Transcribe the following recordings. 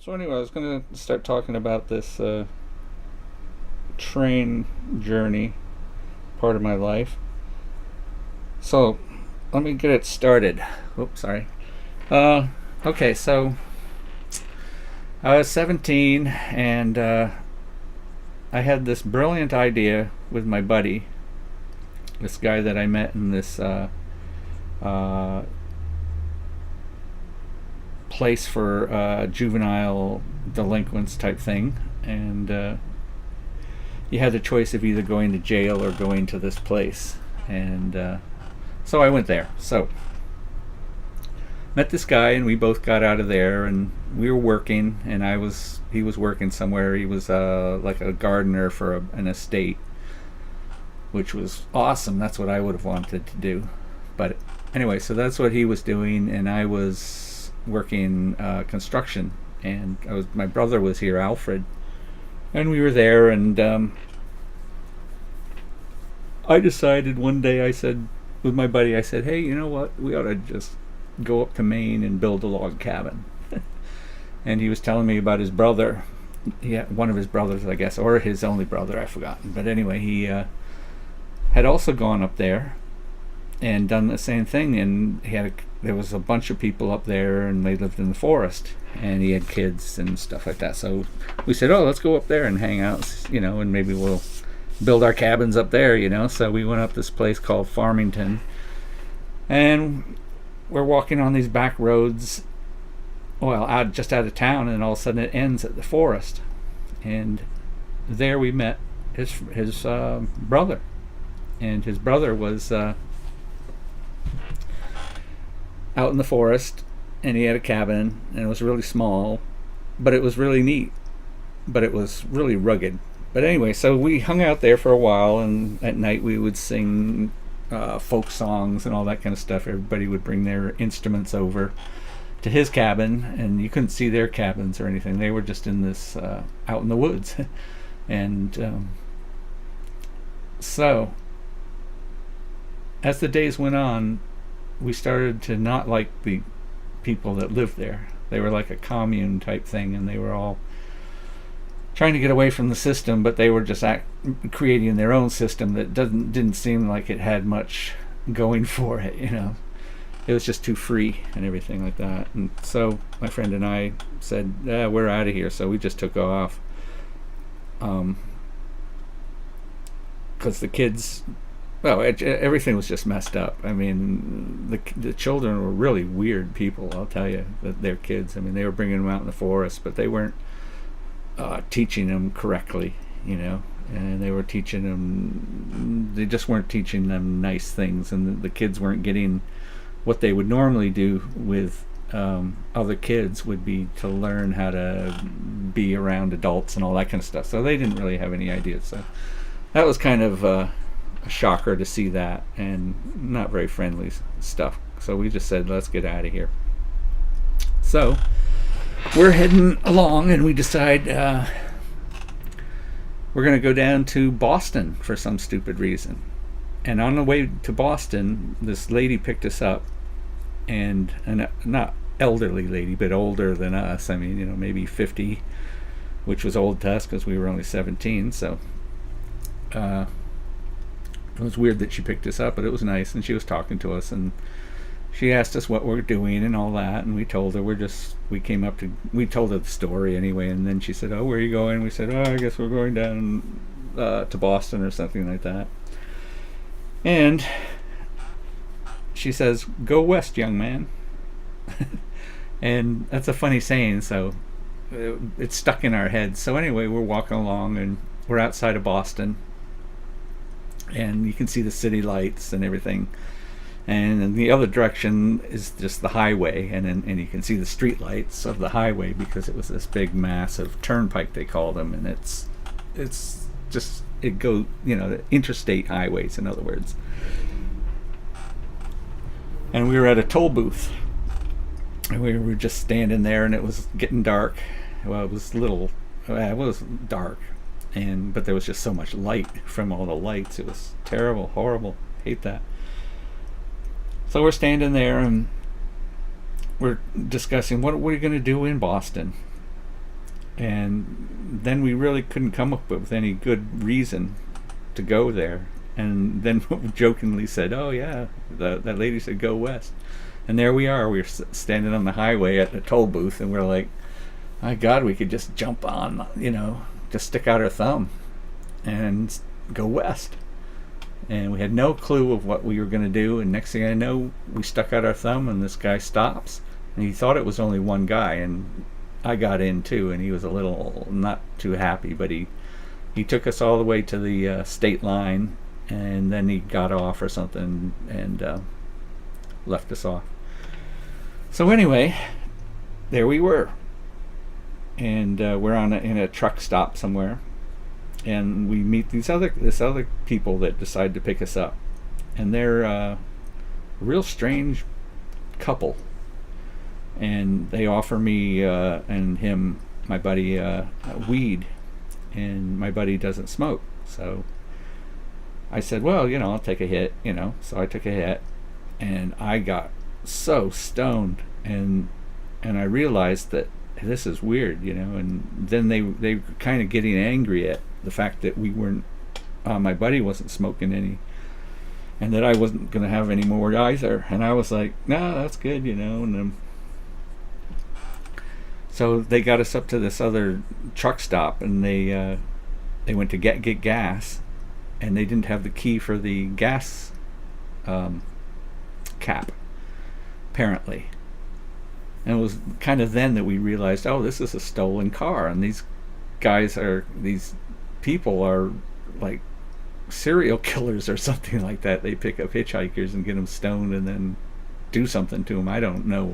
So anyway, I was going to start talking about this train journey part of my life. So let me get it started. Oops, sorry. Uh, okay, so I was 17 and I had this brilliant idea with my buddy, this guy that I met in this uh, place for juvenile delinquents type thing, and you had the choice of either going to jail or going to this place, and so I went there. So met this guy, and we both got out of there, and we were working, and he was working somewhere. He was like a gardener for an estate, which was awesome. That's what I would have wanted to do, but anyway, so that's what he was doing, and I was working construction, and my brother was here, Alfred, and we were there, and I decided one day, I said with my buddy, I said, hey, you know what, we ought to just go up to Maine and build a log cabin. And he was telling me about his brother. One of his brothers, I guess, or his only brother, I've forgotten, but anyway, he had also gone up there and done the same thing, and there was a bunch of people up there, and they lived in the forest, and he had kids and stuff like that. So we said, oh, let's go up there and hang out, and maybe we'll build our cabins up there. So we went up this place called Farmington, and we're walking on these back roads, just out of town, and all of a sudden it ends at the forest, and there we met his brother, and his brother was out in the forest, and he had a cabin, and it was really small, but it was really neat, but it was really rugged. But anyway, so we hung out there for a while, and at night we would sing folk songs and all that kind of stuff. Everybody would bring their instruments over to his cabin, and you couldn't see their cabins or anything. They were just in this out in the woods. And so as the days went on, we started to not like the people that lived there. They were like a commune type thing, and they were all trying to get away from the system, but they were just creating their own system that didn't seem like it had much going for it. It was just too free and everything like that. And so my friend and I said, we're out of here. So we just took off, because the kids, everything was just messed up. I mean, the children were really weird people, I'll tell you, their kids. I mean, they were bringing them out in the forest, but they weren't teaching them correctly, and they just weren't teaching them nice things, and the kids weren't getting what they would normally do with other kids, would be to learn how to be around adults and all that kind of stuff. So they didn't really have any idea. So that was kind of a shocker to see that, and not very friendly stuff. So we just said, let's get out of here. So we're heading along, and we decide we're going to go down to Boston for some stupid reason. And on the way to Boston, this lady picked us up, and not elderly lady, but older than us. I mean, maybe 50, which was old to us because we were only 17. So it was weird that she picked us up, but it was nice, and she was talking to us, and she asked us what we're doing and all that, and we told her we told her the story anyway, and then she said, oh, where are you going? We said, oh, I guess we're going down to Boston or something like that. And she says, go west, young man. And that's a funny saying, so it's stuck in our heads. So anyway, we're walking along, and we're outside of Boston, and you can see the city lights and everything, and in the other direction is just the highway, and you can see the street lights of the highway, because it was this big massive turnpike, they called them, and it's just, it goes, the interstate highways, in other words. And we were at a toll booth, and we were just standing there, and it was getting dark. Well, it was dark, but there was just so much light from all the lights. It was terrible, horrible. Hate that. So we're standing there, and we're discussing what we're going to do in Boston. And then we really couldn't come up with any good reason to go there. And then jokingly said, "Oh yeah, that lady said go west." And there we are. We're standing on the highway at the toll booth, and we're like, "My God, we could just jump on, just stick out our thumb and go west." And we had no clue of what we were going to do. And next thing I know, we stuck out our thumb, and this guy stops. And he thought it was only one guy, and I got in too. And he was a little not too happy, but he took us all the way to the state line, and then he got off or something and left us off. So anyway, there we were, and we're in a truck stop somewhere, and we meet this other people that decide to pick us up, and they're a real strange couple, and they offer me and him, my buddy, weed, and my buddy doesn't smoke, so I said, well, I'll take a hit, so I took a hit, and I got so stoned, and I realized that this is weird, and then they kind of getting angry at the fact that we weren't, my buddy wasn't smoking any, and that I wasn't going to have any more either, and I was like, no, that's good, and so they got us up to this other truck stop, and they went to get gas, and they didn't have the key for the gas cap, apparently. And it was kind of then that we realized, oh, this is a stolen car, and these people are like serial killers or something like that. They pick up hitchhikers and get them stoned and then do something to them. I don't know.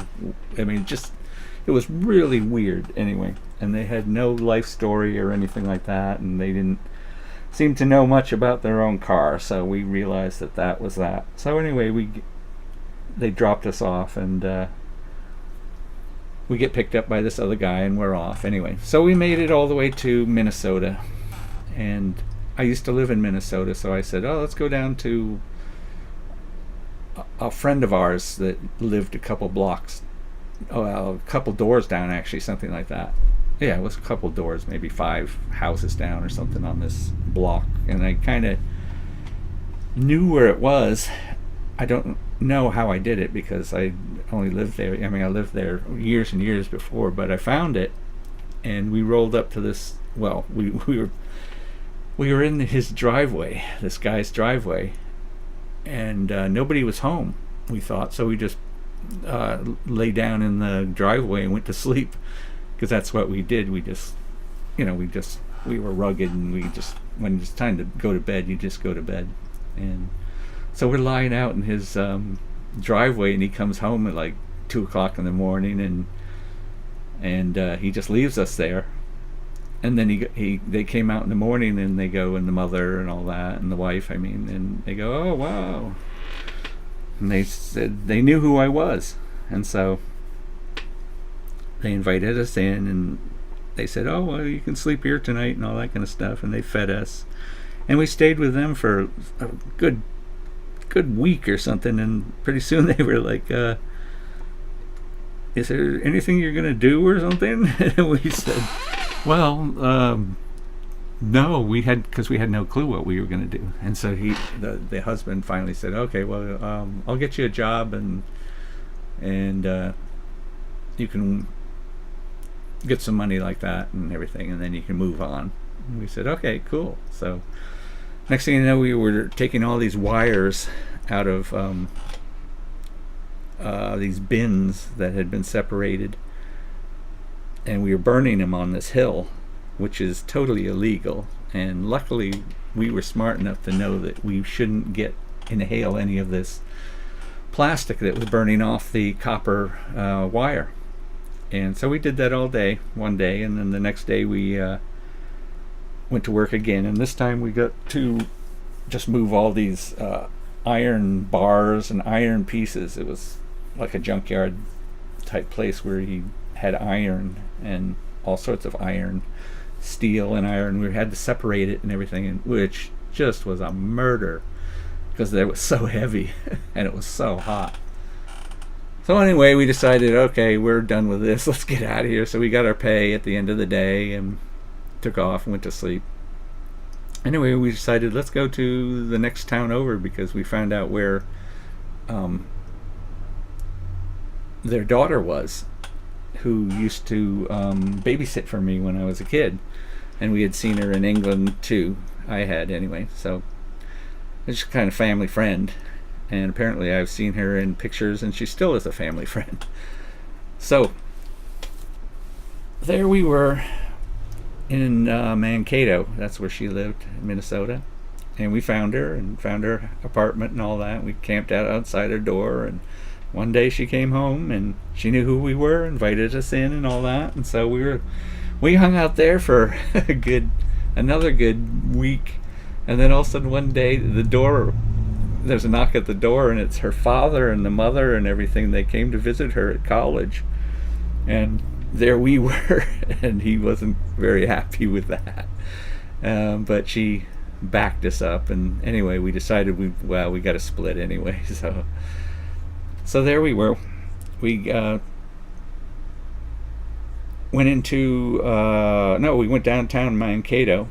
I mean, it was really weird anyway. And they had no life story or anything like that, and they didn't seem to know much about their own car, so we realized that was that. So anyway, they dropped us off, and we get picked up by this other guy, and we're off anyway. So we made it all the way to Minnesota, and I used to live in Minnesota, so I said, oh, let's go down to a friend of ours that lived a couple doors down, actually, something like that. Yeah, it was a couple doors, maybe 5 houses down or something on this block, and I kind of knew where it was. I don't know how I did it because I only lived there. I mean, I lived there years and years before, but I found it, and we rolled up to this. Well, we were in his driveway, this guy's driveway, and nobody was home. We thought, so we just lay down in the driveway and went to sleep, because that's what we did. We were rugged, and when it's time to go to bed, you just go to bed. And so we're lying out in his driveway, and he comes home at like 2:00 in the morning, and he just leaves us there. And then they came out in the morning, and they go, and the mother and all that, and the wife, and they go, oh wow. And they said they knew who I was, and so they invited us in, and they said, oh, well, you can sleep here tonight and all that kind of stuff, and they fed us, and we stayed with them for a good week or something, and pretty soon they were like, is there anything you're gonna do or something? And we said, well, no, because we had no clue what we were gonna do. And so the husband finally said, okay, well, I'll get you a job, and you can get some money like that and everything, and then you can move on. And we said, okay, cool. So next thing you know, we were taking all these wires out of these bins that had been separated, and we were burning them on this hill, which is totally illegal. And luckily we were smart enough to know that we shouldn't inhale any of this plastic that was burning off the copper wire. And so we did that all day, one day, and then the next day we went to work again, and this time we got to just move all these iron bars and iron pieces. It was like a junkyard type place where he had iron and all sorts of iron, steel and iron. We had to separate it and everything, which just was a murder because it was so heavy and it was so hot. So anyway, we decided, okay, we're done with this. Let's get out of here. So we got our pay at the end of the day and took off and went to sleep. Anyway, we decided let's go to the next town over because we found out where their daughter was, who used to babysit for me when I was a kid. And we had seen her in England too. I had anyway. So it's just kind of family friend. And apparently I've seen her in pictures and she still is a family friend. So there we were in Mankato. That's where she lived, in Minnesota. And we found her and found her apartment and all that. We camped out outside her door, and one day she came home and she knew who we were, invited us in and all that. And so we hung out there for another good week. And then all of a sudden one day there's a knock at the door, and it's her father and the mother and everything. They came to visit her at college. And there we were, and he wasn't very happy with that. But she backed us up, and anyway, we decided we got to split anyway. So there we were. We we went downtown Mankato,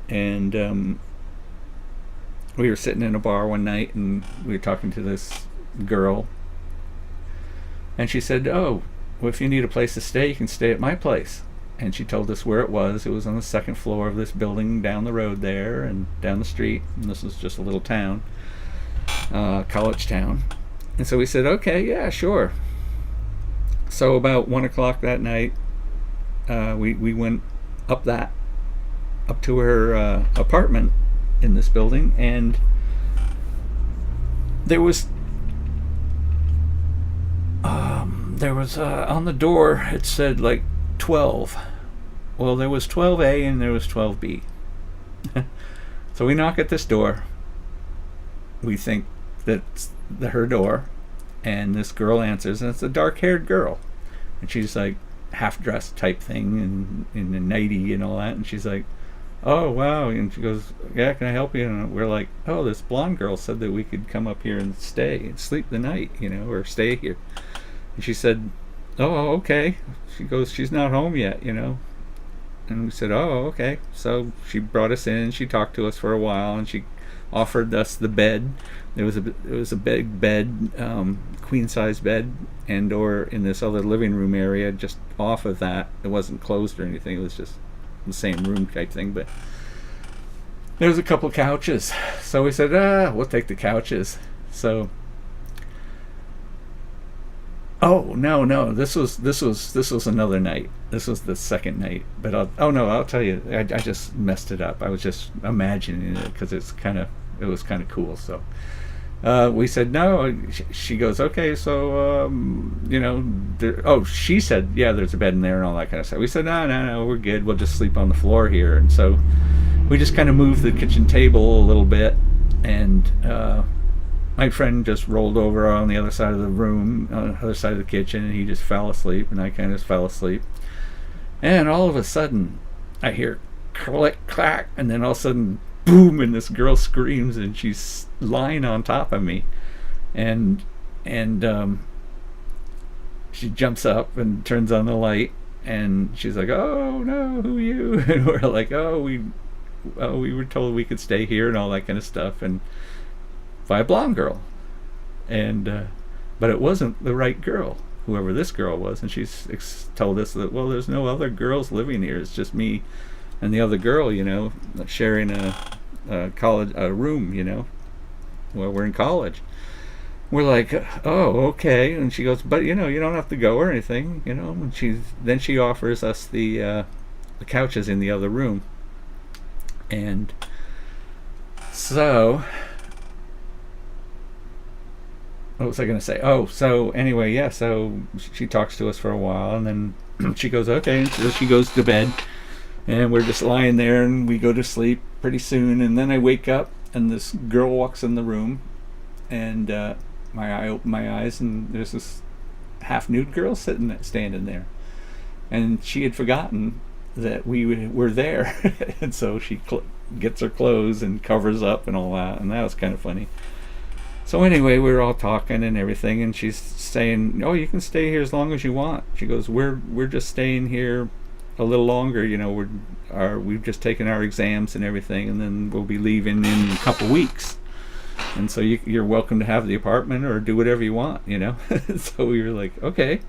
and we were sitting in a bar one night, and we were talking to this girl, and she said, "Oh, well, if you need a place to stay, you can stay at my place." And she told us where it was. It was on the second floor of this building down the road there and down the street. And this was just a little town, college town. And so we said, okay, yeah, sure. So about 1 o'clock that night, we went up to her apartment in this building, and there was on the door, it said like 12. Well, there was 12A and there was 12B. So we knock at this door. We think that's her door, and this girl answers, and it's a dark-haired girl, and she's like half-dressed type thing, and in a nightie and all that, and she's like, "Oh wow," and she goes, "Yeah, can I help you?" And we're like, "Oh, this blonde girl said that we could come up here and stay and sleep the night, or stay here." And she said, "Oh, okay." She goes, "She's not home yet, And we said, "Oh, okay." So she brought us in. She talked to us for a while, and she offered us the bed. It was a big bed, queen size bed, or in this other living room area just off of that. It wasn't closed or anything. It was just the same room type thing. But there was a couple couches. So we said, we'll take the couches. So. Oh no! This was another night. This was the second night. But I'll tell you. I just messed it up. I was just imagining it because it was kind of cool. So we said no. She goes, okay. So she said, yeah, there's a bed in there and all that kind of stuff. We said no, we're good. We'll just sleep on the floor here. And so we just kind of moved the kitchen table a little bit, and my friend just rolled over on the other side of the room, on the other side of the kitchen, and he just fell asleep, and I kind of fell asleep. And all of a sudden, I hear click, clack, and then all of a sudden, boom, and this girl screams, and she's lying on top of me. And she jumps up and turns on the light, and she's like, "Oh, no, who are you?" And we're like, we were told we could stay here and all that kind of stuff. And by a blonde girl, and but it wasn't the right girl, whoever this girl was, and she's told us that, well, there's no other girls living here, it's just me and the other girl, sharing a college room, while we're in college. We're like, oh, okay. And she goes, but you don't have to go or anything, and she offers us the couches in the other room. And so what was I going to say? Oh, so anyway, yeah, so she talks to us for a while, and then she goes, okay, and so she goes to bed, and we're just lying there, and we go to sleep pretty soon, and then I wake up, and this girl walks in the room, and I open my eyes, and there's this half-nude girl standing there, and she had forgotten that we were there, and so she gets her clothes and covers up and all that, and that was kind of funny. So anyway, we were all talking and everything, and she's saying, "Oh, you can stay here as long as you want." She goes, "We're just staying here a little longer. We've just taken our exams and everything, and then we'll be leaving in a couple weeks. And so you're welcome to have the apartment or do whatever you want." So we were like, okay.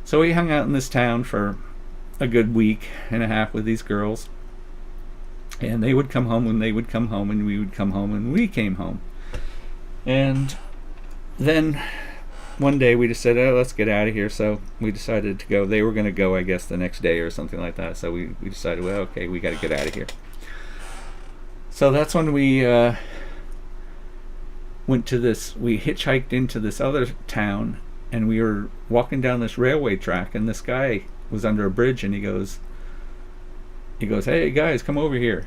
So we hung out in this town for a good week and a half with these girls, and they would come home when they would come home, and we would come home when we came home. And then one day we just said, "Oh, let's get out of here." So we decided to go. They were going to go, I guess, the next day or something like that. So we decided, well, okay, we got to get out of here. So that's when we we hitchhiked into this other town, and we were walking down this railway track, and this guy was under a bridge, and he goes, "Hey guys, come over here."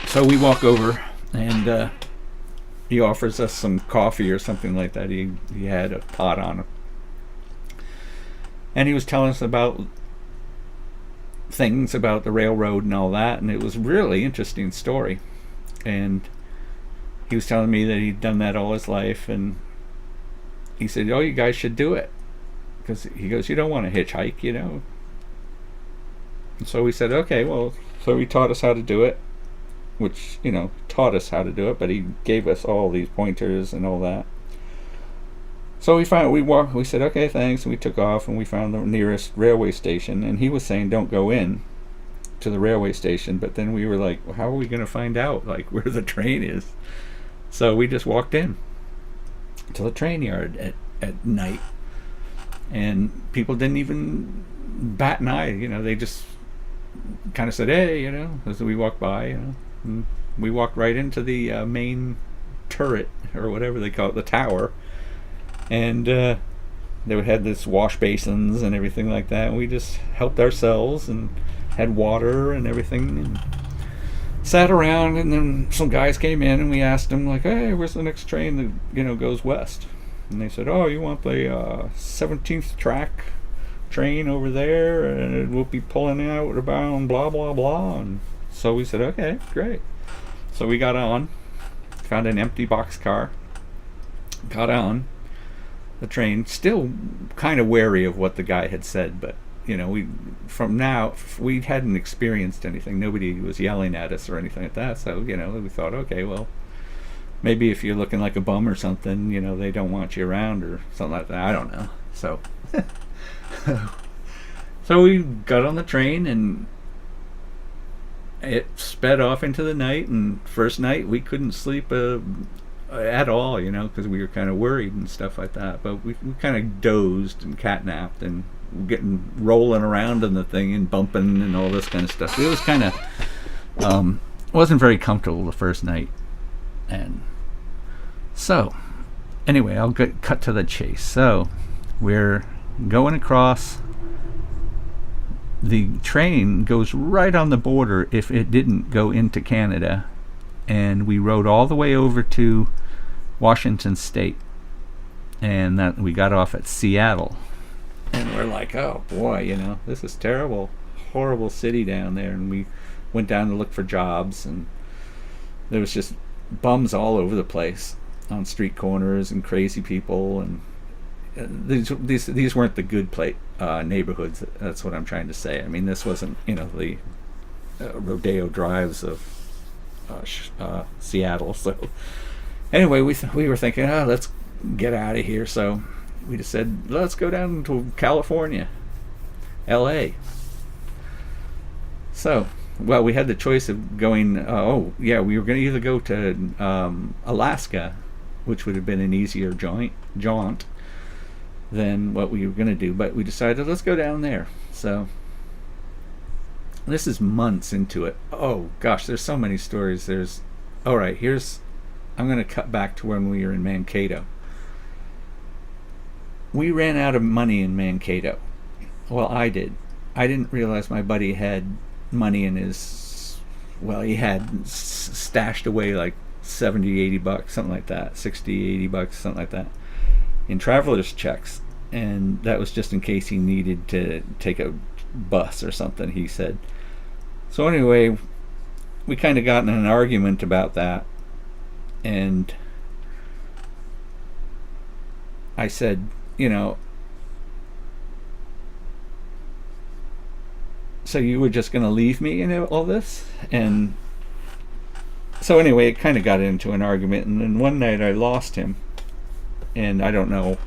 So we walk over, and he offers us some coffee or something like that. He had a pot on him, and he was telling us about things about the railroad and all that, and it was a really interesting story. And he was telling me that he'd done that all his life, and he said, "Oh, you guys should do it," because he goes, "You don't want to hitchhike. And so we said, okay, well, so he taught us how to do it, which, taught us how to do it, but he gave us all these pointers and all that. So we said, okay, thanks, and we took off, and we found the nearest railway station, and he was saying don't go in to the railway station, but then we were like, well, how are we going to find out where the train is? So we just walked in to the train yard at night, and people didn't even bat an eye. They just kind of said, hey, as we walked by. And we walked right into the main turret, or whatever they call it, the tower, and they had this wash basins and everything like that, and we just helped ourselves and had water and everything, and sat around. And then some guys came in, and we asked them, like, hey, where's the next train that goes west? And they said, oh, you want the 17th track train over there, and it will be pulling out about blah blah blah. And so we said, okay, great. So we got on, found an empty boxcar, got on the train, still kind of wary of what the guy had said, but we hadn't experienced anything. Nobody was yelling at us or anything like that. So we thought, okay, well, maybe if you're looking like a bum or something, they don't want you around or something like that. I don't know. So so we got on the train, and it sped off into the night. And first night we couldn't sleep at all, because we were kind of worried and stuff like that. But we kind of dozed and catnapped and rolling around in the thing and bumping and all this kind of stuff. It was kind of wasn't very comfortable the first night. And so anyway, I'll cut to the chase. So we're going across. The train goes right on the border if it didn't go into Canada, and we rode all the way over to Washington State, and that we got off at Seattle. And we're like, oh boy, this is terrible, horrible city down there. And we went down to look for jobs, and there was just bums all over the place on street corners, and crazy people, and these weren't the good neighborhoods. That's what I'm trying to say. I mean, this wasn't the rodeo drives of Seattle. So anyway, we were thinking, oh, let's get out of here. So we just said, let's go down to California, L.A. So, well, we had the choice of going, we were going to either go to Alaska, which would have been an easier jaunt than what we were going to do, but we decided, let's go down there. So this is months into it. Oh gosh, there's so many stories. I'm going to cut back to when we were in Mankato. We ran out of money in Mankato. Well, I did. I didn't realize my buddy had money in he had stashed away like $70-$80, something like that, $60-$80, something like that, in traveler's checks. And that was just in case he needed to take a bus or something, he said. So anyway, we kind of got in an argument about that, And I said, you know, so you were just going to leave me in all this? And so anyway, it kind of got into an argument, and then one night I lost him. And I don't know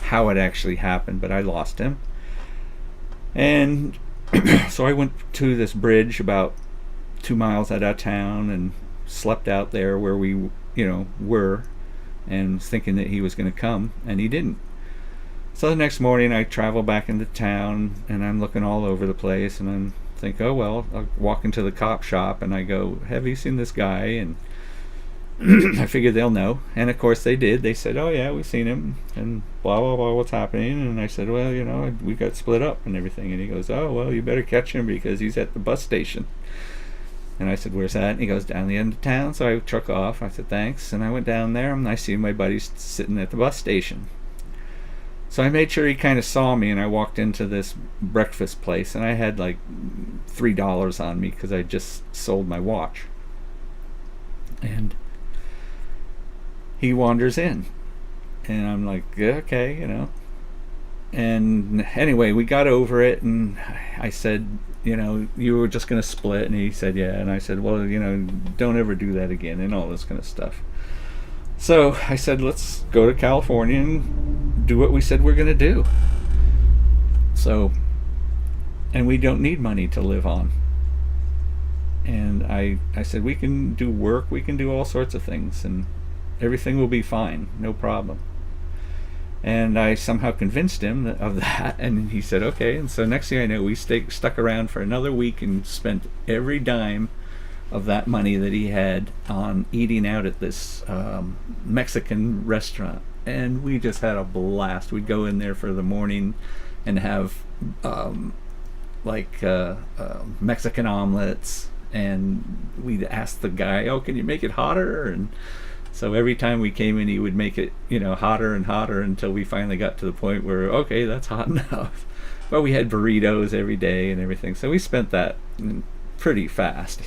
how it actually happened, but I lost him. And so I went to this bridge about 2 miles out of town and slept out there where we, were, and thinking that he was going to come, and he didn't. So the next morning I travel back into town, and I'm looking all over the place, and I'm think, oh well, I'll walk into the cop shop, and I go, have you seen this guy? And I figured they'll know, and of course they did. They said, oh yeah, we've seen him, and blah blah blah, what's happening? And I said, well, we got split up and everything. And he goes, oh well, you better catch him because he's at the bus station. And I said, where's that? And he goes, down the end of town. So I truck off. I said, thanks. And I went down there, and I see my buddy sitting at the bus station. So I made sure he kind of saw me, and I walked into this breakfast place, and I had like $3 on me because I just sold my watch. And he wanders in, and I'm like, yeah, okay, And anyway, we got over it, and I said, you were just going to split. And he said, yeah. And I said, well, don't ever do that again, and all this kind of stuff. So I said, let's go to California and do what we said we're going to do. So, and we don't need money to live on. And I said, we can do work, we can do all sorts of things, and everything will be fine, no problem. And I somehow convinced him of that, and he said, okay. And so next thing I know, we stuck around for another week and spent every dime of that money that he had on eating out at this Mexican restaurant. And we just had a blast. We'd go in there for the morning and have Mexican omelets, and we'd ask the guy, oh, can you make it hotter? And so every time we came in, he would make it, hotter and hotter until we finally got to the point where, okay, that's hot enough. But we had burritos every day and everything. So we spent that pretty fast.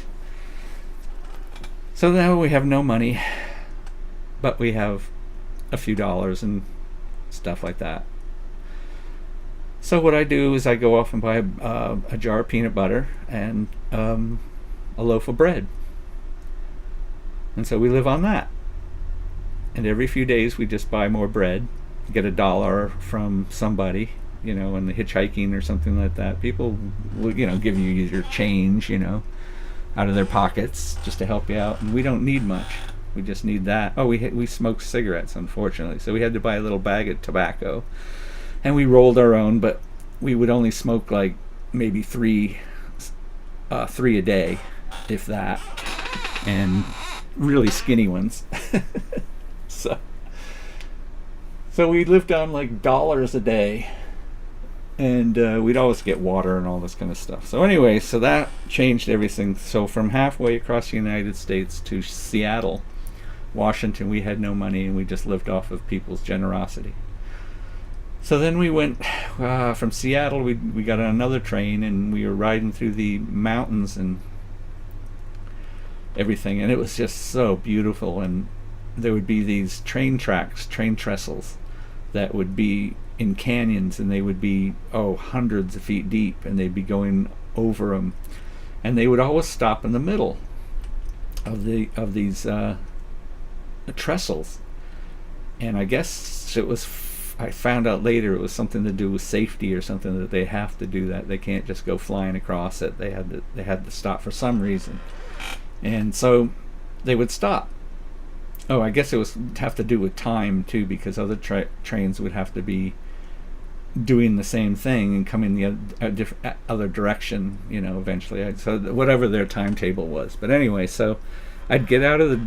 So now we have no money, but we have a few dollars and stuff like that. So what I do is I go off and buy a jar of peanut butter and a loaf of bread. And so we live on that. And every few days we just buy more bread, get $1 from somebody, in the hitchhiking or something like that. People will, give you your change, out of their pockets just to help you out. And we don't need much. We just need that. Oh, we smoke cigarettes, unfortunately. So we had to buy a little bag of tobacco. And we rolled our own, but we would only smoke like maybe three a day, if that. And really skinny ones. So we lived on like dollars a day, and we'd always get water and all this kind of stuff. So anyway, so that changed everything. So from halfway across the United States to Seattle, Washington, we had no money, and we just lived off of people's generosity. So then we went from Seattle, we got on another train, and we were riding through the mountains and everything, and it was just so beautiful. And there would be these train trestles that would be in canyons, and they would be hundreds of feet deep, and they'd be going over them, and they would always stop in the middle of these trestles. And I guess I found out later it was something to do with safety or something, that they have to do that. They can't just go flying across it. They had to stop for some reason, and so they would stop. Oh, I guess it was have to do with time too, because other trains would have to be doing the same thing and coming the other direction, eventually. So whatever their timetable was. But anyway, so I'd get out of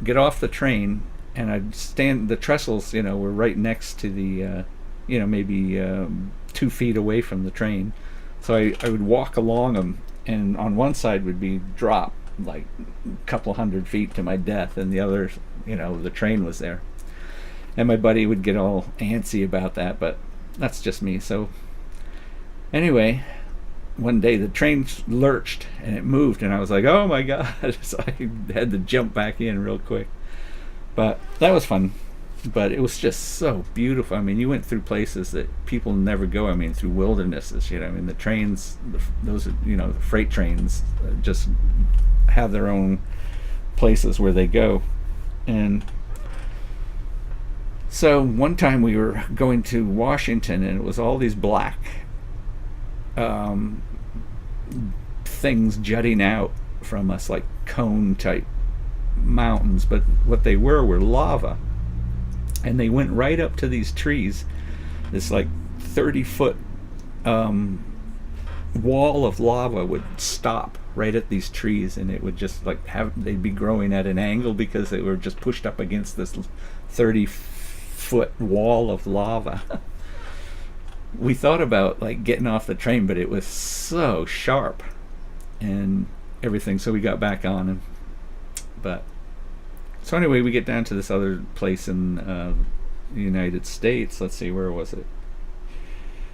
get off the train, and I'd stand. The trestles, were right next to the, maybe 2 feet away from the train. So I would walk along them, and on one side would be drop, like a couple 100 feet to my death, and the other, the train was there. And my buddy would get all antsy about that, but that's just me. So anyway, one day the train lurched and it moved, and I was like, oh my god. So I had to jump back in real quick. But that was fun. But it was just so beautiful. I mean, you went through places that people never go. I mean, through wildernesses. I mean, the trains, those the freight trains, just have their own places where they go. And so one time we were going to Washington, and it was all these black um, things jutting out from us, like cone type mountains. But what they were lava, and they went right up to these trees. This like 30-foot wall of lava would stop right at these trees, and it would just like they'd be growing at an angle because they were just pushed up against this 30-foot wall of lava. We thought about like getting off the train, but it was so sharp and everything, so we got back on. But so anyway, we get down to this other place in the United States. Let's see, where was it?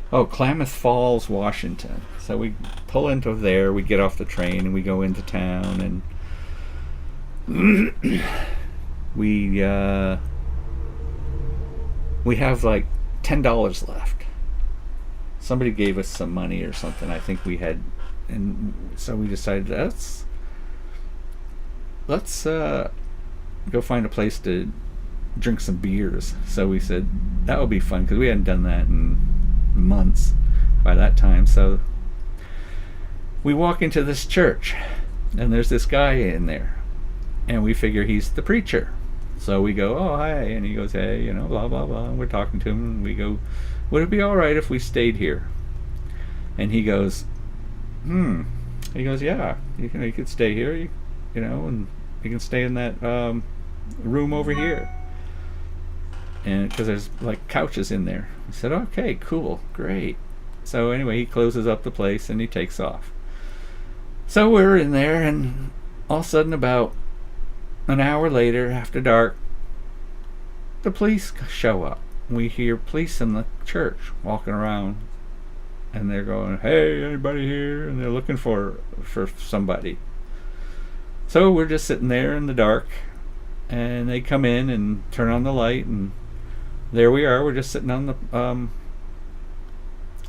Oh, Klamath Falls, Washington. So we pull into there, we get off the train, and we go into town, and we have like $10 left. Somebody gave us some money or something. I think we had, and so we decided let's go find a place to drink some beers. So we said that would be fun because we hadn't done that in months by that time. So we walk into this church, and there's this guy in there, and we figure he's the preacher. So we go, oh hi, and he goes, hey, blah blah blah. And we're talking to him, and we go, would it be all right if we stayed here? And he goes, he goes, yeah, you could stay here, and you can stay in that room over here, and because there's like couches in there. I said, okay, cool, great. So anyway, he closes up the place and he takes off. So we're in there, and all of a sudden, about an hour later, after dark, the police show up. We hear police in the church walking around, and they're going, hey, anybody here? And they're looking for somebody. So we're just sitting there in the dark, and they come in and turn on the light, and there we are. We're just sitting on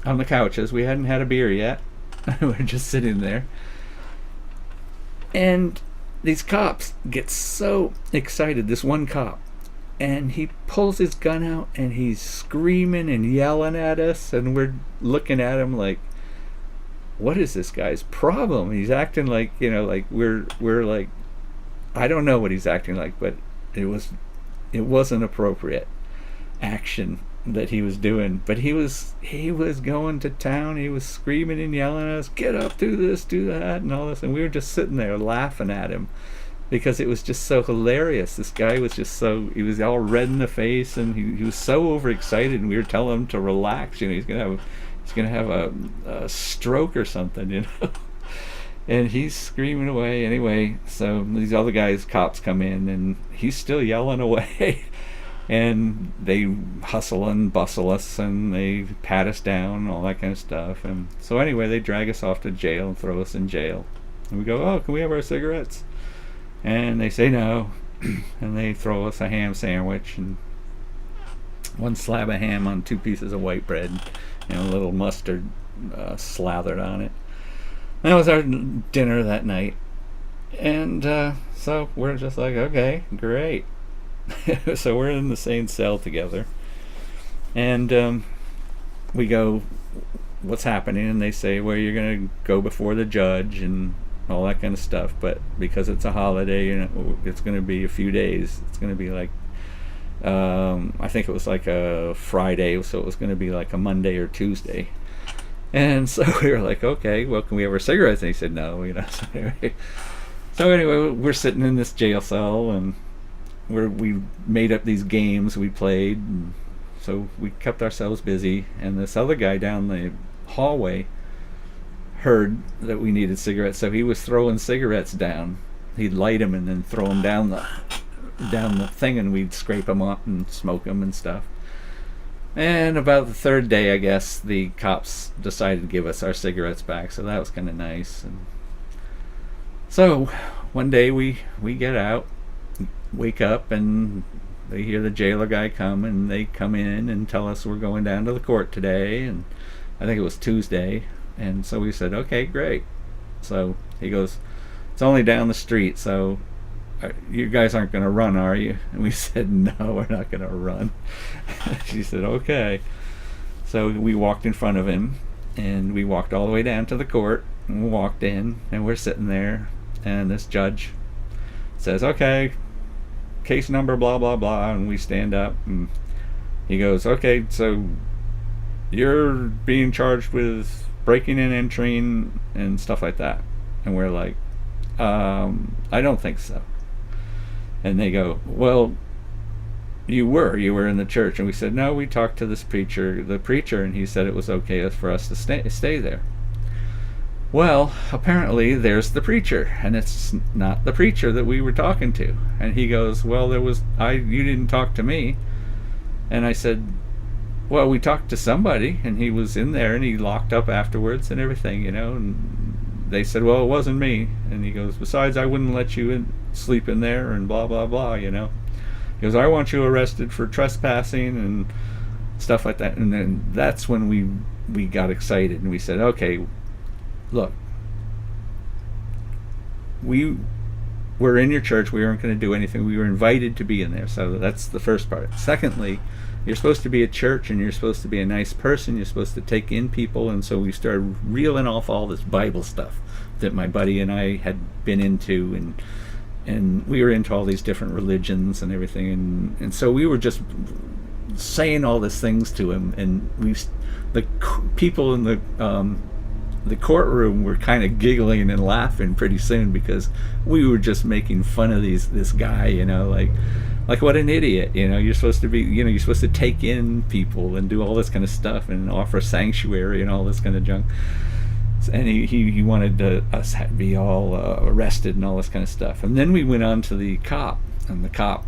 the couches. We hadn't had a beer yet. We're just sitting there, and these cops get so excited. This one cop, and he pulls his gun out, and he's screaming and yelling at us, and we're looking at him like, what is this guy's problem? He's acting like, like we're like, I don't know what he's acting like, but it wasn't appropriate action that he was doing. But he was going to town. He was screaming and yelling at us, get up, do this, do that, and all this, and we were just sitting there laughing at him because it was just so hilarious. This guy was he was all red in the face, and he was so overexcited, and we were telling him to relax. He's gonna have a stroke or something, and he's screaming away. Anyway, so these other cops come in, and he's still yelling away. And they hustle and bustle us, and they pat us down and all that kind of stuff. And so anyway, they drag us off to jail and throw us in jail. And we go, oh, can we have our cigarettes? And they say no. And they throw us a ham sandwich and one slab of ham on 2 pieces of white bread and a little mustard slathered on it. That was our dinner that night. And so we're just like, okay, great. So we're in the same cell together, and we go, what's happening? And they say, well, you're going to go before the judge and all that kind of stuff, but because it's a holiday, it's going to be a few days. It's going to be like I think it was like a Friday, so it was going to be like a Monday or Tuesday. And so we were like, okay, well, can we have our cigarettes? And he said no. So anyway, we're sitting in this jail cell, and we made up these games we played, and so we kept ourselves busy. And this other guy down the hallway heard that we needed cigarettes, so he was throwing cigarettes down. He'd light them and then throw them down the thing, and we'd scrape them up and smoke them and stuff. And about the third day, I guess, the cops decided to give us our cigarettes back, so that was kind of nice. And so one day we get out, wake up and they hear the jailer guy come, and they come in and tell us we're going down to the court today, and I think it was Tuesday. And so we said, okay, great. So he goes, it's only down the street, so you guys aren't going to run, are you? And we said, no, we're not going to run. She said, okay. So we walked in front of him, and we walked all the way down to the court, and we walked in, and we're sitting there, and this judge says, okay, case number blah blah blah, and we stand up, and he goes, okay, so you're being charged with breaking and entering and stuff like that. And we're like, I don't think so. And they go, well, you were in the church. And we said, no, we talked to the preacher, and he said it was okay for us to stay there. Well, apparently there's the preacher, and it's not the preacher that we were talking to. And he goes, well, you didn't talk to me. And I said, well, we talked to somebody, and he was in there, and he locked up afterwards and everything, and they said, well, it wasn't me. And he goes, besides, I wouldn't let you sleep in there, and blah blah blah. He goes, I want you arrested for trespassing and stuff like that. And then that's when we got excited, and we said, okay, look, we were in your church, we weren't going to do anything, we were invited to be in there. So that's the first part. Secondly, you're supposed to be a church, and you're supposed to be a nice person, you're supposed to take in people. And so we started reeling off all this Bible stuff that my buddy and I had been into, and we were into all these different religions and everything, and so we were just saying all these things to him, and the people in the courtroom were kind of giggling and laughing pretty soon, because we were just making fun of this guy, like what an idiot. You're supposed to be, you're supposed to take in people and do all this kind of stuff and offer sanctuary and all this kind of junk. And he wanted us to be all arrested and all this kind of stuff. And then we went on to the cop,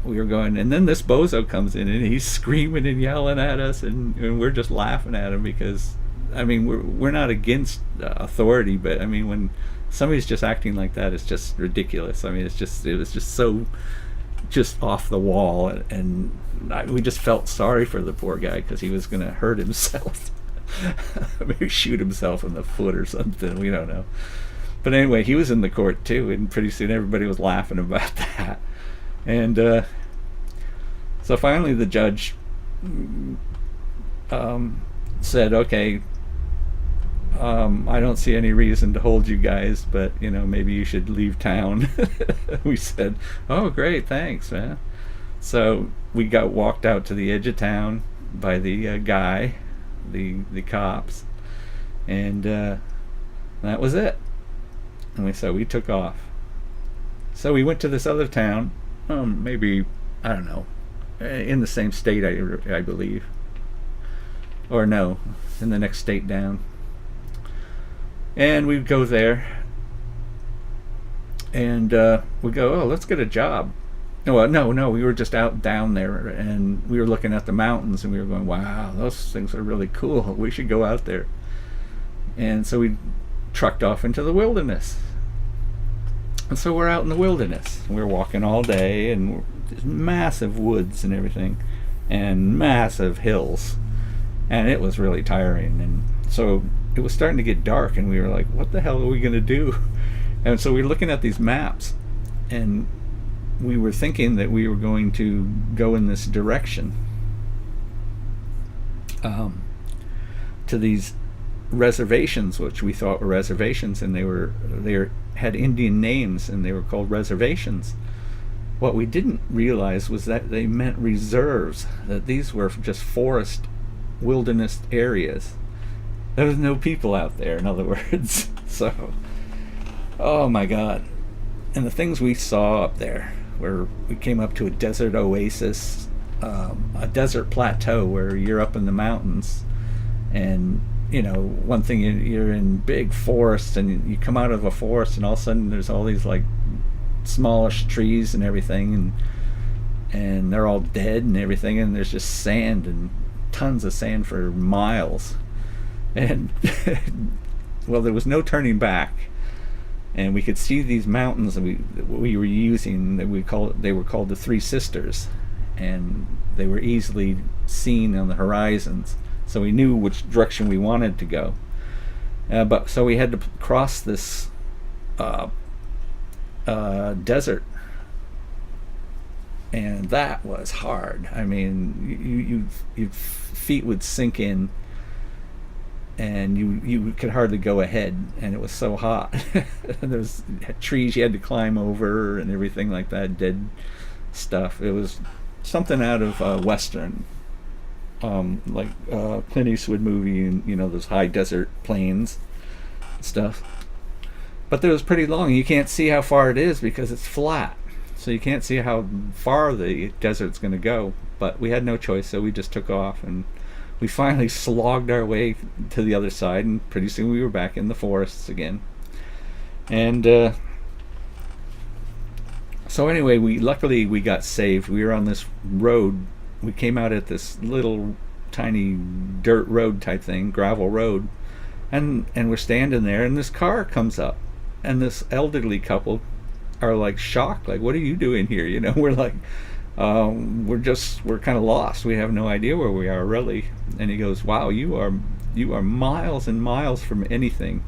we were going, and then this bozo comes in, and he's screaming and yelling at us, and we're just laughing at him, because we're not against authority, but when somebody's just acting like that, it's just ridiculous. It was just so just off the wall, and we just felt sorry for the poor guy, because he was going to hurt himself. Maybe shoot himself in the foot or something, we don't know. But anyway, he was in the court too, and pretty soon everybody was laughing about that. And so finally the judge said, okay, I don't see any reason to hold you guys, but maybe you should leave town. We said, oh great, thanks, man. So we got walked out to the edge of town by the guy, the cops, and that was it. And we took off. So we went to this other town, maybe, I don't know, in the same state, I believe, or no, in the next state down. And we'd go there, and we'd go, oh, let's get a job. No, we were just out down there, and we were looking at the mountains, and we were going, wow, those things are really cool, we should go out there. And so we trucked off into the wilderness. And so we're out in the wilderness, and we're walking all day, and there's massive woods and everything, and massive hills, and it was really tiring. And so it was starting to get dark, and we were like, what the hell are we going to do? And so we were looking at these maps, and we were thinking that we were going to go in this direction, to these reservations, which we thought were reservations, and they had Indian names, and they were called reservations. What we didn't realize was that they meant reserves, that these were just forest, wilderness areas. There was no people out there, in other words. So, oh my God. And the things we saw up there, where we came up to a desert oasis, a desert plateau where you're up in the mountains, and one thing, you're in big forests, and you come out of a forest, and all of a sudden there's all these like smallish trees and everything, and they're all dead and everything, and there's just sand, and tons of sand for miles. And well, there was no turning back. and we could see these mountains that we were using. They were called the Three Sisters, and they were easily seen on the horizons. So we knew which direction we wanted to go. But so we had to cross this desert, and that was hard. I mean, your feet would sink in, and you could hardly go ahead, and it was so hot. There was trees you had to climb over and everything like that, dead stuff. It was something out of Western, like Clint Eastwood movie, and those high desert plains stuff. But it was pretty long. You can't see how far it is because it's flat, so you can't see how far the desert's going to go. But we had no choice, so we just took off, and we finally slogged our way to the other side, and pretty soon we were back in the forests again. And so anyway, luckily we got saved. We were on this road. We came out at this little tiny dirt road type thing, gravel road, and we're standing there, and this car comes up, and this elderly couple are like shocked, like, what are you doing here? We're like, we're kind of lost. We have no idea where we are, really. And he goes, wow, you are miles and miles from anything.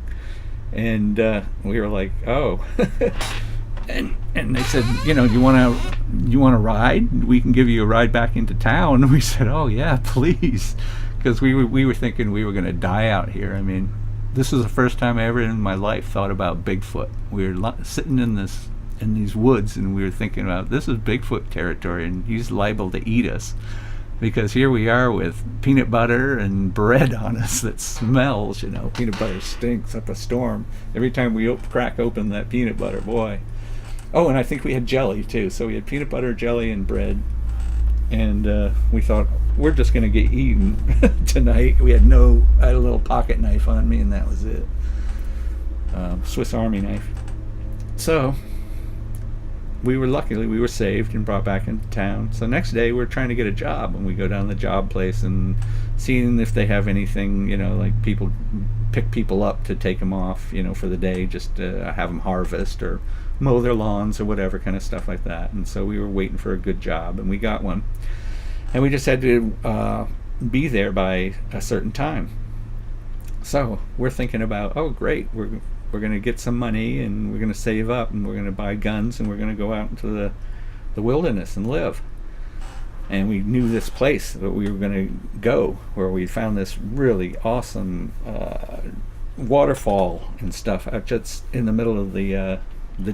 And we were like, oh. and they said, you want to ride? We can give you a ride back into town. And we said, oh yeah, please, because we were thinking we were going to die out here. I mean, this was the first time I ever in my life thought about Bigfoot. We were sitting in these woods, and we were thinking about, this is Bigfoot territory, and he's liable to eat us, because here we are with peanut butter and bread on us that smells. Peanut butter stinks up a storm. Every time we crack open that peanut butter, boy. Oh, and I think we had jelly too. So we had peanut butter, jelly, and bread, and we thought, we're just going to get eaten tonight. I had a little pocket knife on me, and that was it. Swiss Army knife. So we were saved and brought back into town. So next day we're trying to get a job, and we go down to the job place and seeing if they have anything, like people pick people up to take them off, for the day, just to have them harvest or mow their lawns or whatever kind of stuff like that. And so we were waiting for a good job, and we got one, and we just had to be there by a certain time. So we're thinking about, oh great, we're going to get some money, and we're going to save up, and we're going to buy guns, and we're going to go out into the wilderness and live. And we knew this place that we were going to go, where we found this really awesome waterfall and stuff just in the middle of the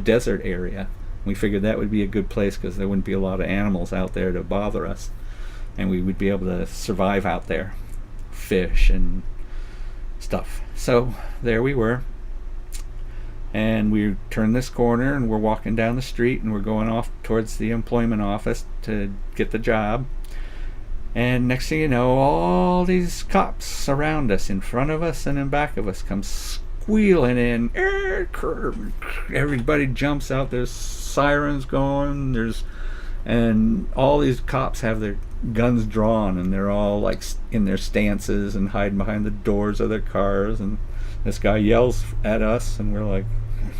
desert area. We figured that would be a good place because there wouldn't be a lot of animals out there to bother us, and we would be able to survive out there, fish and stuff. So there we were. And we turned this corner, and we're walking down the street, and we're going off towards the employment office to get the job. And next thing you know, all these cops surround us, in front of us and in back of us, come squealing in. Everybody jumps out. There's sirens going. And all these cops have their guns drawn, and they're all like in their stances and hiding behind the doors of their cars. And this guy yells at us, and we're like,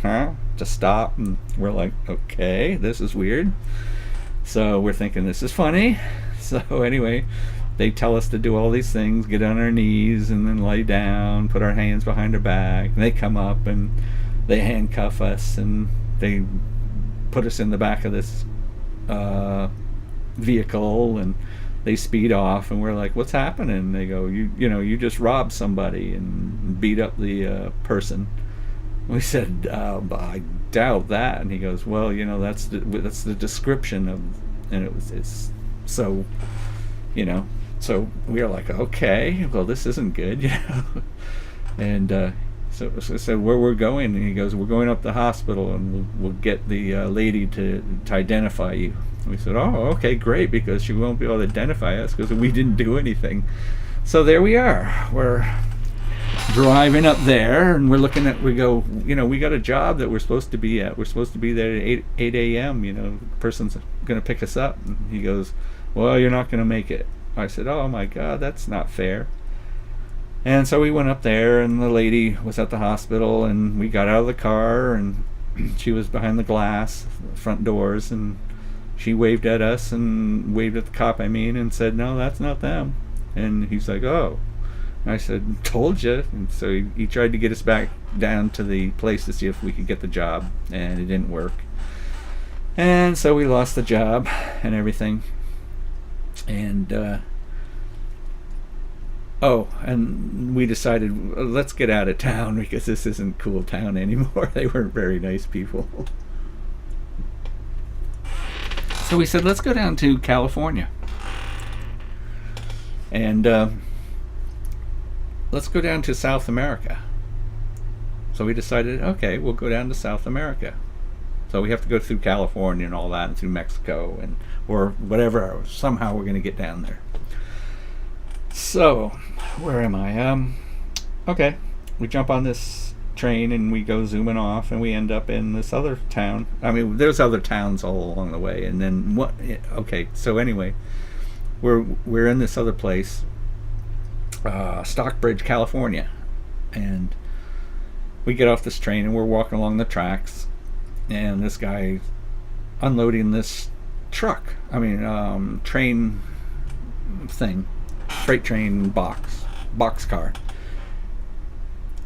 to stop. And we're like, okay, this is weird. So we're thinking this is funny. So anyway, they tell us to do all these things, get on our knees and then lay down, put our hands behind our back. And they come up and they handcuff us, and they put us in the back of this vehicle, and they speed off, and we're like, what's happening? They go, you just robbed somebody and beat up the person. We said, I doubt that. And he goes, well, that's the description of, and it's so, so we were like, okay, well, this isn't good, And so where we're going, and he goes, we're going up the hospital, and we'll get the lady to identify you. We said, oh, okay, great, because she won't be able to identify us because we didn't do anything. So there we are. We're driving up there, and we go, we got a job that we're supposed to be at. We're supposed to be there at 8 a.m. The person's going to pick us up. And he goes, well, you're not going to make it. I said, oh my God, that's not fair. And so we went up there, and the lady was at the hospital, and we got out of the car, and she was behind the glass, front doors, and she waved at us and waved at the cop, and said, "No, that's not them." And he's like, "Oh." And I said, "Told you." And so he tried to get us back down to the place to see if we could get the job, and it didn't work. And so we lost the job and everything. And and we decided, let's get out of town because this isn't cool town anymore. They weren't very nice people. So we said, let's go down to California. And let's go down to South America. So we decided, okay, we'll go down to South America. So we have to go through California and all that, and through Mexico, and or whatever. Somehow we're going to get down there. So, where am I? Okay, we jump on this train and we go zooming off, and we end up in this other town. I mean, there's other towns all along the way, and then what? Okay, so anyway, we're in this other place, Stockbridge, California, and we get off this train and we're walking along the tracks, and this guy unloading this truck. I mean, train thing. Freight train box car,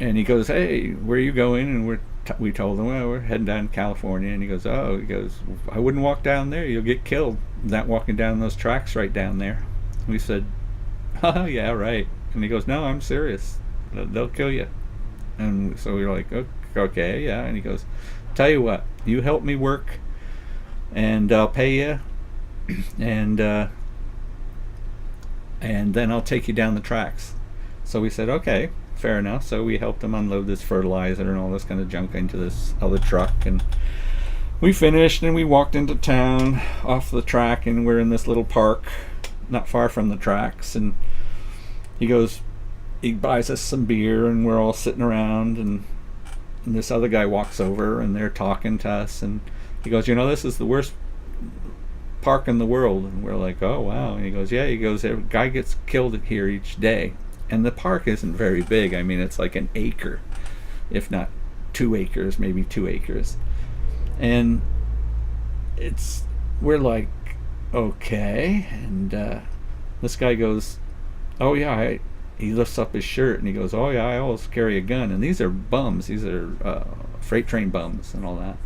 and he goes, "Hey, where are you going?" And we told him, "Well, we're heading down to California." And he goes, "I wouldn't walk down there. You'll get killed not walking down those tracks right down there." We said, "Oh yeah, right." And he goes, "No, I'm serious. They'll kill you." And so we were like, "Okay, yeah." And he goes, "Tell you what, you help me work, and I'll pay you, and then I'll take you down the tracks." So we said, okay, fair enough. So we helped him unload this fertilizer and all this kind of junk into this other truck, and we finished, and we walked into town off the track, and we're in this little park not far from the tracks, and he buys us some beer, and we're all sitting around, and this other guy walks over, and they're talking to us, and he goes, "This is the worst park in the world." And we're like, "Oh wow." And he goes, "Yeah." He goes, "A guy gets killed here each day." And the park isn't very big. I mean, it's like an acre, if not 2 acres, maybe 2 acres. And we're like, okay. And this guy goes, "Oh yeah." He lifts up his shirt and he goes, "Oh yeah, I always carry a gun." And these are bums. These are freight train bums and all that.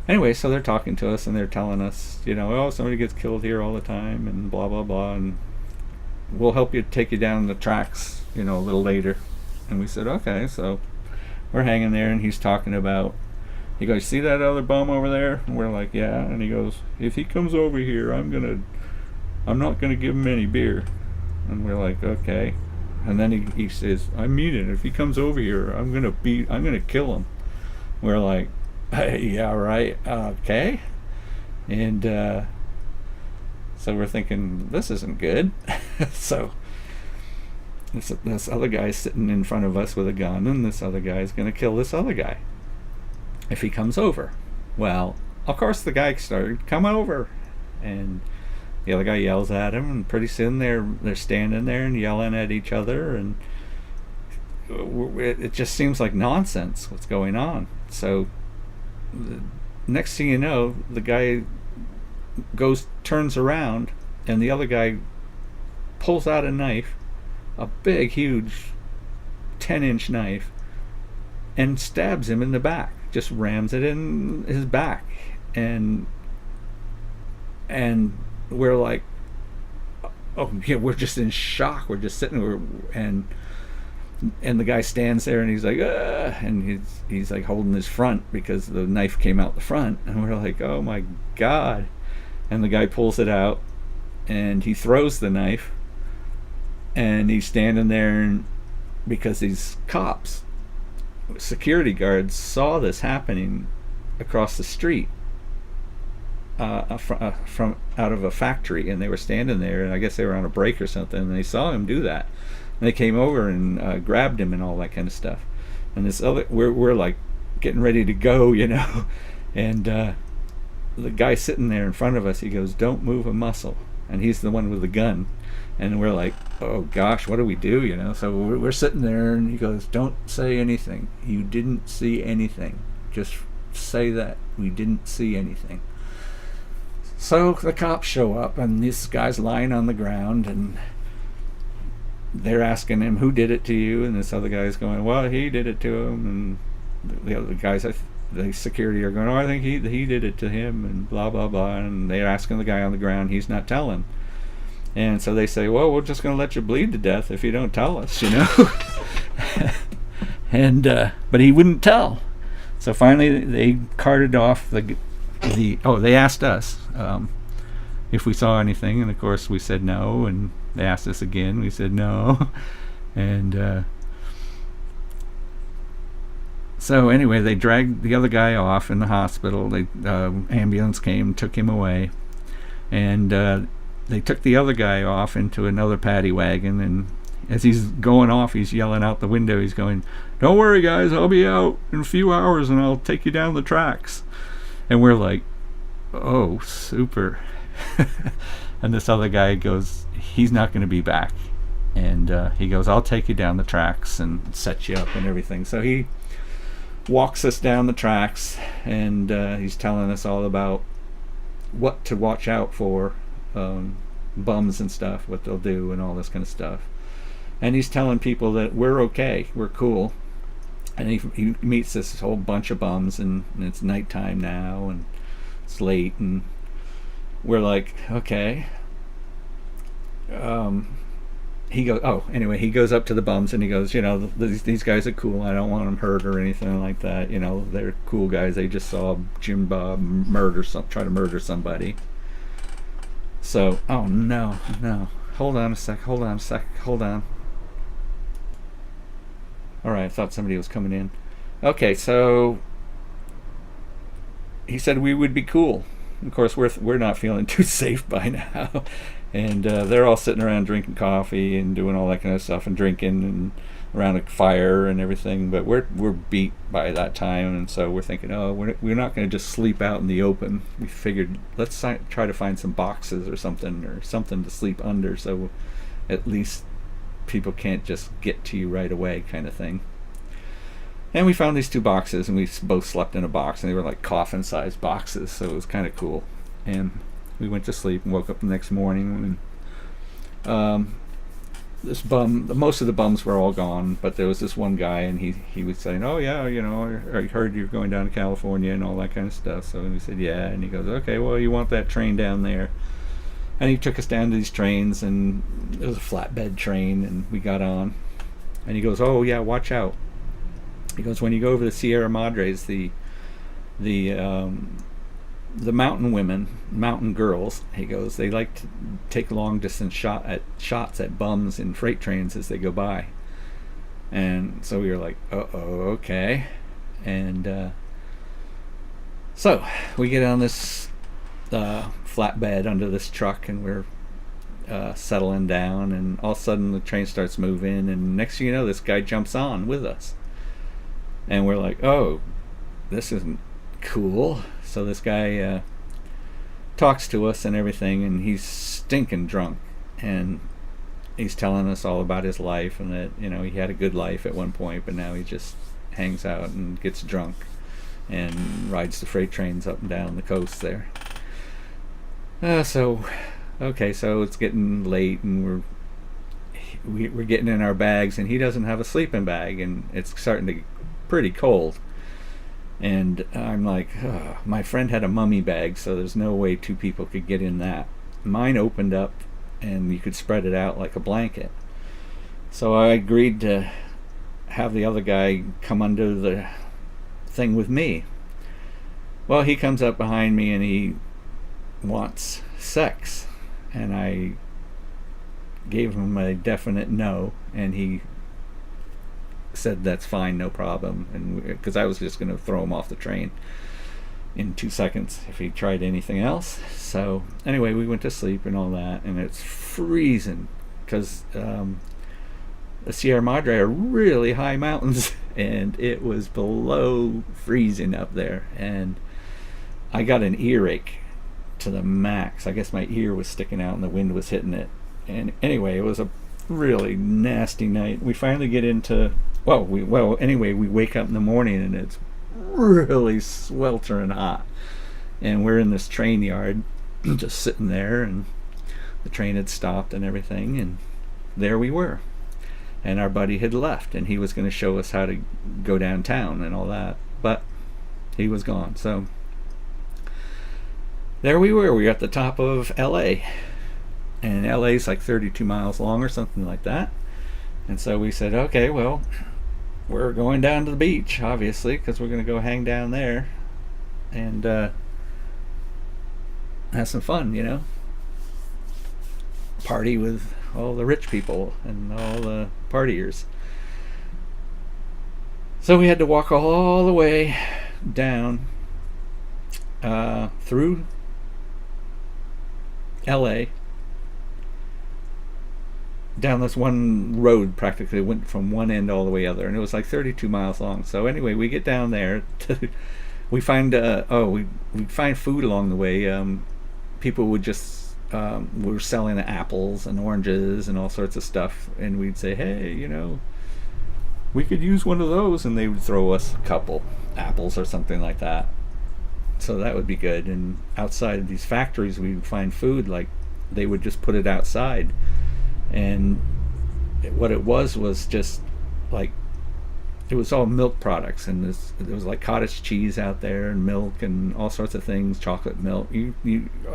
Anyway, so they're talking to us, and they're telling us, "Oh, somebody gets killed here all the time, and blah, blah, blah, and we'll help you take you down the tracks, a little later." And we said, okay. So we're hanging there, and he's talking about, he goes, "See that other bum over there?" And we're like, "Yeah." And he goes, "If he comes over here, I'm not gonna give him any beer." And we're like, okay. And then he says, "I mean it. If he comes over here, I'm gonna kill him." We're like, "Yeah, right, okay." And so we're thinking, this isn't good. So this other guy's sitting in front of us with a gun, and this other guy's going to kill this other guy if he comes over. Well, of course the guy started, "Come over." And the other guy yells at him, and pretty soon they're standing there and yelling at each other, and it just seems like nonsense what's going on. So the next thing you know, the guy turns around, and the other guy pulls out a knife, a big, huge 10-inch knife, and stabs him in the back, just rams it in his back. And we're like, oh yeah, we're just in shock. We're just sitting there, and the guy stands there, and he's like, and he's like holding his front because the knife came out the front, and we're like, oh my god. And the guy pulls it out, and he throws the knife, and he's standing there, and because these cops, security guards, saw this happening across the street from out of a factory, and they were standing there, and I guess they were on a break or something, and they saw him do that. And they came over and grabbed him and all that kind of stuff. And this other, we're like getting ready to go, and the guy sitting there in front of us, he goes, "Don't move a muscle." and he's the one with the gun. And we're like, oh gosh, what do we do, you know? So we're sitting there, and he goes, don't say anything. You didn't see anything. Just say that we didn't see anything. So the cops show up, and this guy's lying on the ground, and they're asking him, who did it to you? And this other guy's going, well, he did it to him. And the other guys, the security, are going, oh, I think he did it to him, and blah blah blah. And they're asking the guy on the ground, he's not telling. And so they say, well, we're just going to let you bleed to death if you don't tell us, you know. And but he wouldn't tell. So finally they carted off they asked us if we saw anything, and of course we said no, and they asked us again, we said no. And so anyway, they dragged the other guy off in the hospital. Ambulance came, took him away, and they took the other guy off into another paddy wagon, and as he's going off, he's yelling out the window, he's going, don't worry guys, I'll be out in a few hours and I'll take you down the tracks. And we're like, oh, super. And this other guy goes, he's not going to be back. And he goes, I'll take you down the tracks and set you up and everything. So he walks us down the tracks, and he's telling us all about what to watch out for, bums and stuff, what they'll do and all this kind of stuff. And he's telling people that we're okay, we're cool. And he meets this whole bunch of bums, and it's nighttime now, and it's late, and we're like, okay. He goes up to the bums, and he goes, you know, these guys are cool, I don't want them hurt or anything like that, you know, they're cool guys, they just saw Jim Bob try to murder somebody. So, oh no, hold on a sec. Alright, I thought somebody was coming in. Okay, so he said we would be cool. Of course, we're not feeling too safe by now. And they're all sitting around drinking coffee and doing all that kind of stuff, and drinking and around a fire and everything. But we're beat by that time, and so we're thinking, oh, we're not going to just sleep out in the open. We figured, let's try to find some boxes or something to sleep under, so at least people can't just get to you right away, kind of thing. And we found these two boxes, and we both slept in a box, and they were like coffin-sized boxes, so it was kind of cool. And we went to sleep and woke up the next morning, and most of the bums were all gone, but there was this one guy, and he was saying, oh yeah, you know, I heard you're going down to California and all that kind of stuff. So we said, yeah. And he goes, okay, well, you want that train down there. And he took us down to these trains, and it was a flatbed train, and we got on. And he goes, oh yeah, watch out. He goes, when you go over the Sierra Madres, the mountain women, mountain girls, he goes, they like to take long distance shots at bums in freight trains as they go by. And so we were like, okay. And so we get on this flatbed under this truck, and we're settling down, and all of a sudden the train starts moving, and next thing you know, this guy jumps on with us. And we're like, oh, this isn't cool. So this guy talks to us and everything, and he's stinking drunk, and he's telling us all about his life, and that, you know, he had a good life at one point, but now he just hangs out and gets drunk and rides the freight trains up and down the coast there. So it's getting late, and we're getting in our bags, and he doesn't have a sleeping bag, and it's starting to get pretty cold. And I'm like, oh, my friend had a mummy bag, so there's no way two people could get in that. Mine opened up, and you could spread it out like a blanket. So I agreed to have the other guy come under the thing with me. Well, he comes up behind me, and he wants sex, and I gave him a definite no, and he said that's fine, no problem, and because I was just going to throw him off the train in 2 seconds if he tried anything else. So anyway, we went to sleep and all that, and it's freezing because the Sierra Madre are really high mountains, and it was below freezing up there, and I got an earache to the max. I guess my ear was sticking out and the wind was hitting it. And anyway, it was a really nasty night. We finally get into anyway, we wake up in the morning and it's really sweltering hot. And we're in this train yard just sitting there, and the train had stopped and everything, and there we were. And our buddy had left, and he was going to show us how to go downtown and all that, but he was gone. So there we were. We were at the top of LA, and LA's like 32 miles long or something like that. And so we said, okay, well, we're going down to the beach, obviously, because we're going to go hang down there and have some fun, party with all the rich people and all the partiers. So we had to walk all the way down through LA, down this one road. Practically went from one end all the way other, and it was like 32 miles long. So anyway, we get down there we find we find food along the way. People would just were selling apples and oranges and all sorts of stuff, and we'd say, hey, we could use one of those, and they would throw us a couple apples or something like that. So that would be good. And outside of these factories, we would find food, like they would just put it outside, and what it was just like, it was all milk products, and there was like cottage cheese out there, and milk, and all sorts of things, chocolate milk,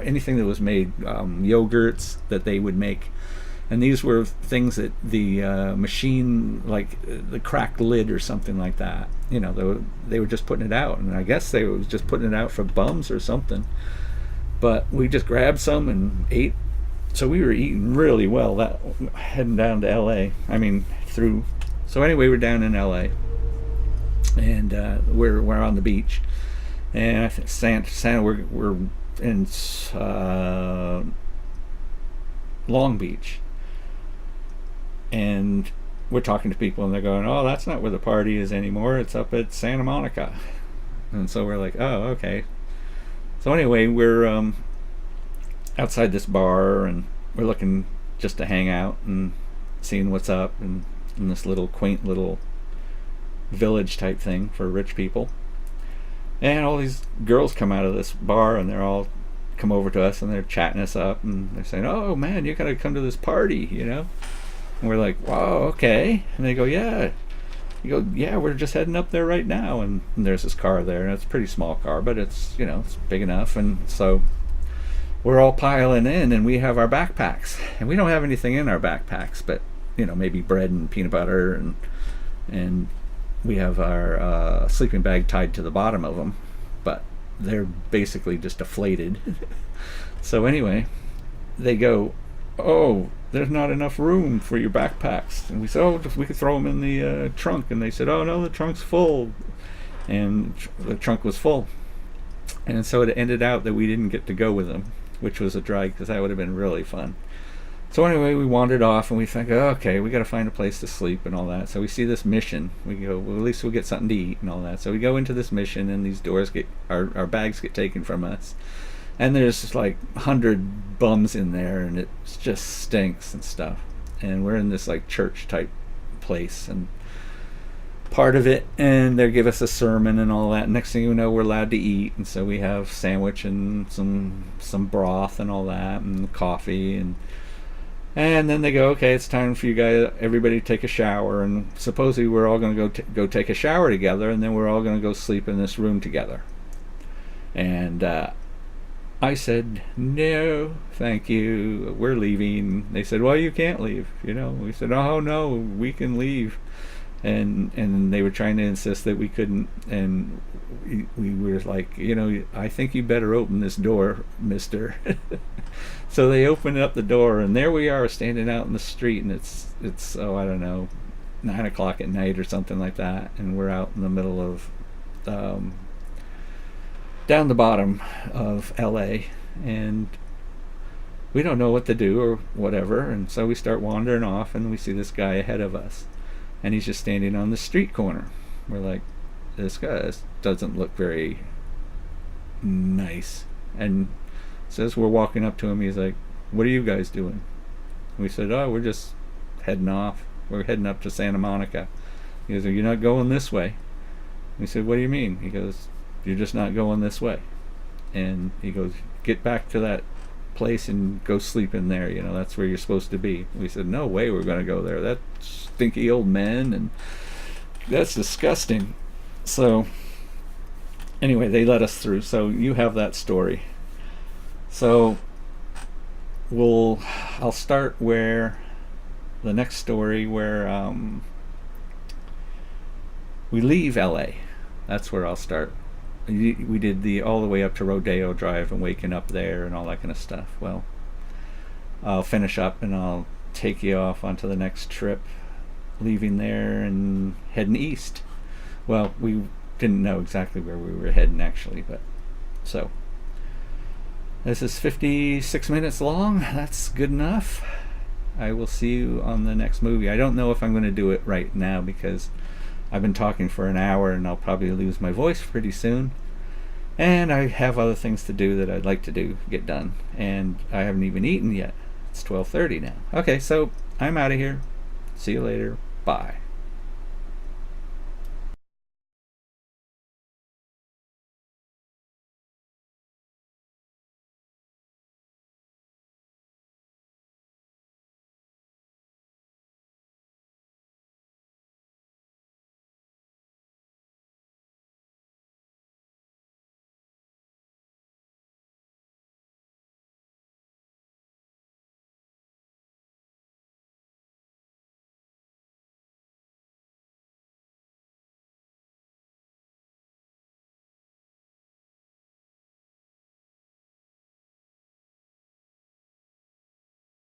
anything that was made, yogurts that they would make. And these were things that the machine, like the cracked lid or something like that, they were just putting it out, and I guess they were just putting it out for bums or something. But we just grabbed some and ate. So we were eating really well, that heading down to LA. So anyway, we're down in LA, and we're on the beach, and I think Santa we're in Long Beach, and we're talking to people, and they're going, oh, that's not where the party is anymore, it's up at Santa Monica. And so we're like, oh, okay. So anyway, we're outside this bar, and we're looking just to hang out and seeing what's up, and in this little quaint little village type thing for rich people. And all these girls come out of this bar, and they're all come over to us, and they're chatting us up, and they're saying, oh man, you gotta come to this party, And we're like, wow, okay. And they go, yeah. You go, yeah, we're just heading up there right now. And there's this car there, and it's a pretty small car, but it's it's big enough. And so we're all piling in, and we have our backpacks, and we don't have anything in our backpacks, but maybe bread and peanut butter, and we have our sleeping bag tied to the bottom of them, but they're basically just deflated. So anyway, they go, oh, there's not enough room for your backpacks. And we said, oh, we could throw them in the trunk. And they said, oh no, the trunk's full. And the trunk was full. And so it ended out that we didn't get to go with them, which was a drag, because that would have been really fun. So anyway, we wandered off, and we think, oh, okay, we got to find a place to sleep and all that. So we see this mission. We go, well, at least we'll get something to eat and all that. So we go into this mission, and these doors our bags get taken from us. And there's just like 100 bums in there, and it just stinks and stuff. And we're in this like church type place, and part of it, and they give us a sermon and all that. Next thing you know, we're allowed to eat, and so we have sandwich and some broth and all that, and coffee, and then they go, okay, it's time for you guys, everybody to take a shower, and supposedly we're all going to go take a shower together, and then we're all going to go sleep in this room together. And I said, no, thank you, we're leaving. They said, well, you can't leave, We said, oh no, we can leave. And they were trying to insist that we couldn't, and we were like, I think you better open this door, mister. So they opened up the door, and there we are standing out in the street, and it's I don't know, 9 o'clock at night or something like that, and we're out in the middle of down the bottom of LA, and we don't know what to do or whatever. And so we start wandering off, and we see this guy ahead of us, and he's just standing on the street corner. We're like, this guy doesn't look very nice. And So as we're walking up to him, he's like, "What are you guys doing?" We said, "Oh, we're just heading off. We're heading up to Santa Monica." He goes, "You're not going this way." We said, "What do you mean?" He goes, "You're just not going this way." And he goes, "Get back to that place and go sleep in there. You know, that's where you're supposed to be." We said, "No way we're going to go there. That's stinky old men, and that's disgusting." So anyway, they let us through. So you have that story. So I'll start where the next story where we leave LA. That's where I'll start. We did the all the way up to Rodeo Drive and waking up there and all that kind of stuff. Well, I'll finish up and I'll take you off onto the next trip, leaving there and heading east. Well, we didn't know exactly where we were heading actually, but so this is 56 minutes long. That's good enough. I will see you on the next movie. I don't know if I'm going to do it right now because I've been talking for an hour and I'll probably lose my voice pretty soon. And I have other things to do that I'd like to get done. And I haven't even eaten yet. It's 12:30 now. Okay, so I'm out of here. See you later. Bye.